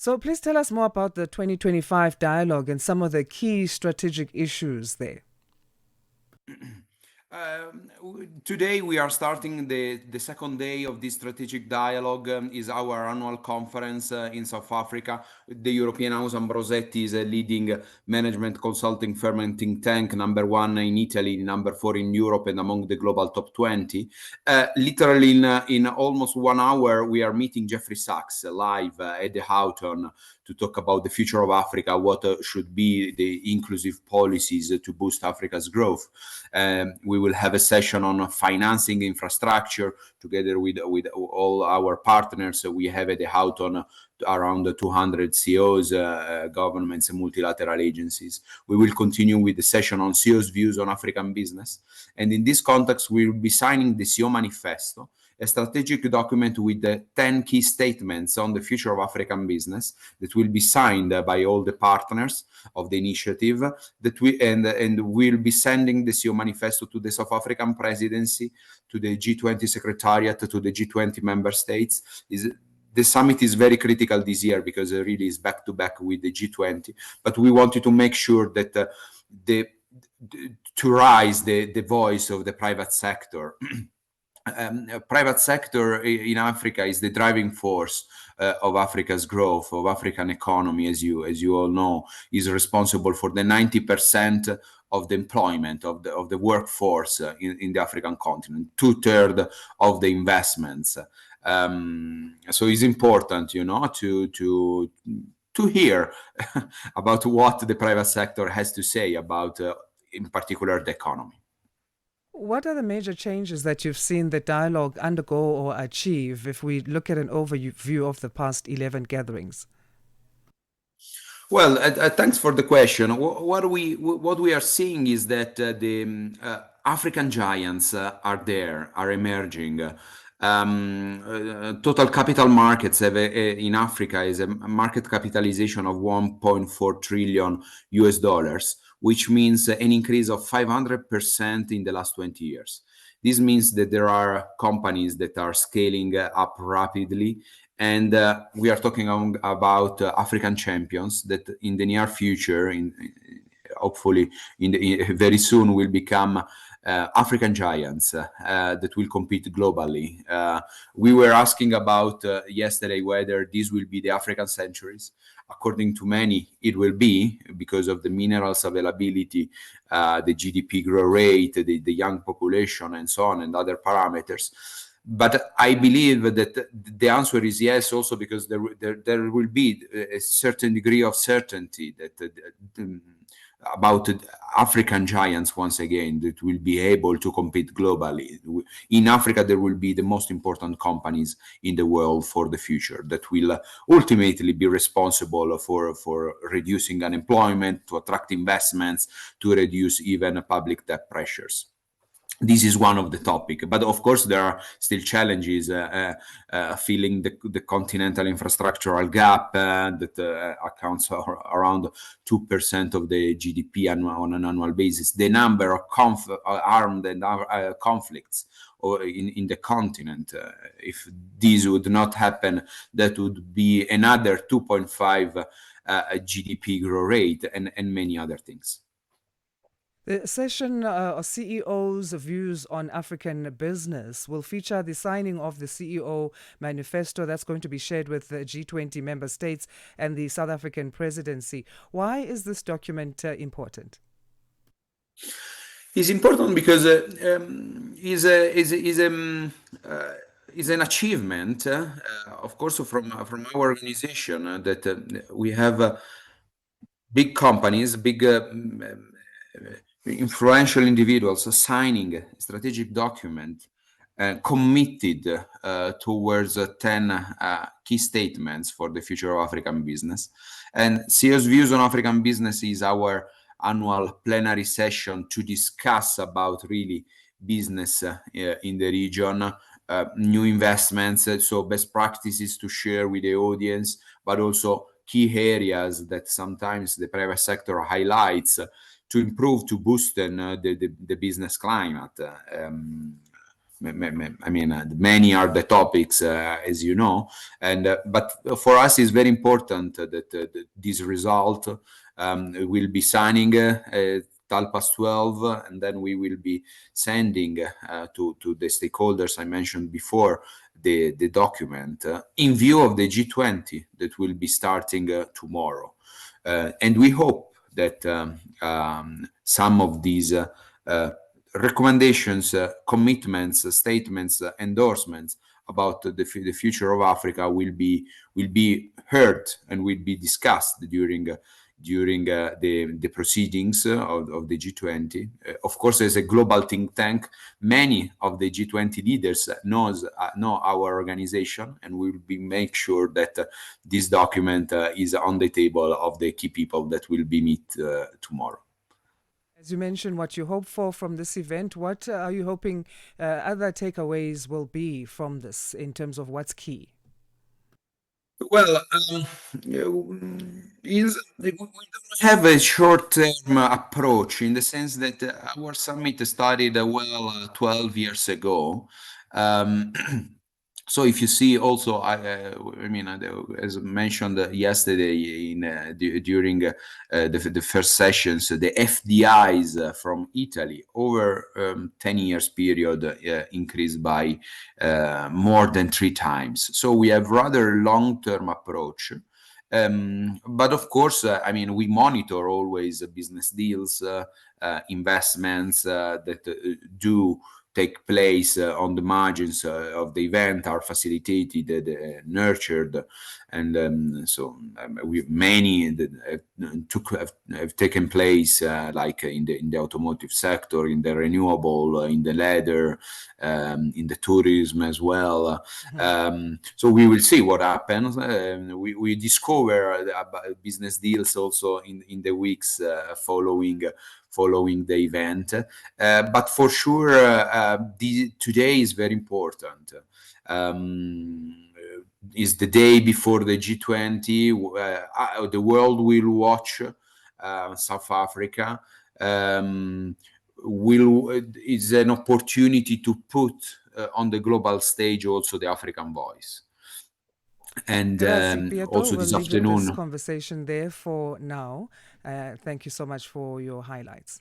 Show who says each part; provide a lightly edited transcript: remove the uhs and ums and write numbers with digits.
Speaker 1: So please tell us more about the 2025 dialogue and some of the key strategic issues there.
Speaker 2: Today we are starting the second day of this strategic dialogue. Is our annual conference in South Africa. The European House Ambrosetti is a leading management consulting firm and think tank, number one in Italy, number four in Europe, and among the global top 20. Literally in almost 1 hour, we are meeting Jeffrey Sachs live at the Houghton to talk about the future of Africa, what should be the inclusive policies to boost Africa's growth. We will have a session on financing infrastructure together with all our partners. We have at the Houghton around 200 CEOs, governments and multilateral agencies. We will continue with the session on CEOs' views on African business. And in this context, we will be signing the CEO Manifesto, a strategic document with the 10 key statements on the future of African business that will be signed by all the partners of the initiative. And we'll be sending the CEO Manifesto to the South African presidency, to the G20 Secretariat, to the G20 member states. The summit is very critical this year because it really is back to back with the G20. But we wanted to make sure that to raise the voice of the private sector. Private sector in Africa is the driving force of Africa's growth, of African economy, as you all know, is responsible for the 90% of the employment of the workforce in the African continent, 2/3 of the investments. So it's important, to hear about what the private sector has to say about, in particular, the economy.
Speaker 1: What are the major changes that you've seen the dialogue undergo or achieve if we look at an overview of the past 11 gatherings?
Speaker 2: Well, thanks for the question. What we are seeing is that the African giants are emerging. Total capital markets in Africa is a market capitalization of 1.4 trillion US dollars, which means an increase of 500% in the last 20 years. This means that there are companies that are scaling up rapidly, and we are talking about African champions that in the near future, hopefully very soon, will become African giants that will compete globally. We were asking about yesterday whether this will be the African centuries. According to many, it will be because of the minerals availability, the GDP growth rate, the young population, and so on, and other parameters. But I believe that the answer is yes, also because there will be a certain degree of certainty that about African giants once again that will be able to compete globally. In Africa, there will be the most important companies in the world for the future that will ultimately be responsible for reducing unemployment, to attract investments, to reduce even public debt pressures. This is one of the topics, but of course there are still challenges filling the continental infrastructural gap that accounts for around 2% of the GDP on an annual basis. The number of armed and conflicts in the continent, if this would not happen, that would be another 2.5 GDP growth rate and many other things.
Speaker 1: The session of CEOs' views on African business will feature the signing of the CEO Manifesto that's going to be shared with the G20 member states and the South African presidency. Why is this document important?
Speaker 2: It's important because is an achievement, of course, from our organization that we have big companies, big influential individuals signing a strategic document committed towards 10 key statements for the future of African business. And CEO's Views on African Business is our annual plenary session to discuss about really business in the region, new investments, so best practices to share with the audience, but also key areas that sometimes the private sector highlights to improve, to boost the business climate. many are the topics, as you know, and but for us, it's very important that this result will be signing Talpas 12, and then we will be sending to the stakeholders I mentioned before the document in view of the G20 that will be starting tomorrow. And we hope that some of these recommendations, commitments, statements, endorsements about the future of Africa will be heard and will be discussed during the proceedings of the G20. Of course, as a global think tank, many of the G20 leaders know our organization, and we will be make sure that this document is on the table of the key people that will be meet tomorrow.
Speaker 1: As you mentioned, what you hope for from this event, what are you hoping other takeaways will be from this in terms of what's key?
Speaker 2: Well, we don't have a short-term approach in the sense that our summit started 12 years ago. Um, so if you see also, as mentioned yesterday during the first sessions, the FDIs from Italy over 10 years period increased by more than 3 times. So we have rather long-term approach. But of course, we monitor always business deals, investments that do take place on the margins of the event are facilitated, nurtured, and we many that have taken place, like in the automotive sector, in the renewable, in the leather, in the tourism as well. So we will see what happens. We discover business deals also in the weeks following the event. But for sure, today is very important. Is the day before the G20. The world will watch South Africa. Is an opportunity to put on the global stage also the African voice. And
Speaker 1: Grazie, Pietro.
Speaker 2: also
Speaker 1: We'll
Speaker 2: this
Speaker 1: leave this
Speaker 2: afternoon,
Speaker 1: conversation there for now. Thank you so much for your highlights.